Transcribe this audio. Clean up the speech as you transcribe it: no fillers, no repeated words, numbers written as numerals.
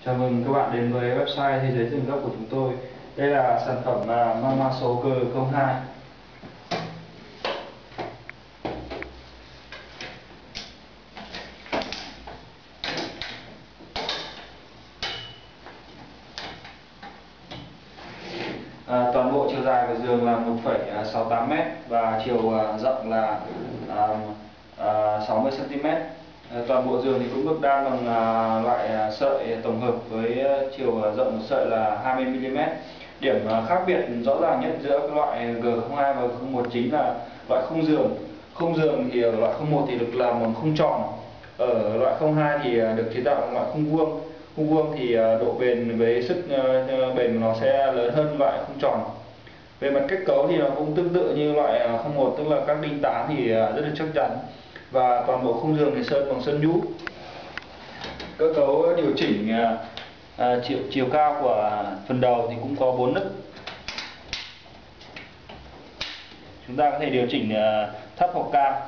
Chào mừng các bạn đến với website Thế giới rừng gốc của chúng tôi. Đây là sản phẩm Mama số G02. Toàn bộ chiều dài của giường là 1,68 m và chiều rộng là 60 cm. Toàn bộ giường thì cũng được đan bằng loại sợi tổng hợp với chiều rộng một sợi là 20 mm. Điểm khác biệt rõ ràng nhất giữa các loại G02 và G01 chính là loại khung giường. Khung giường thì ở loại 01 thì được làm bằng khung tròn, ở loại 02 thì được chế tạo bằng loại khung vuông. Khung vuông thì độ bền với sức bền của nó sẽ lớn hơn loại khung tròn. Về mặt kết cấu thì nó cũng tương tự như loại 01, tức là các đinh tán thì rất là chắc chắn, và toàn bộ khung giường thì sơn bằng sơn nhũ. Cơ cấu điều chỉnh chiều cao của phần đầu thì cũng có 4 nấc. Chúng ta có thể điều chỉnh thấp hoặc cao.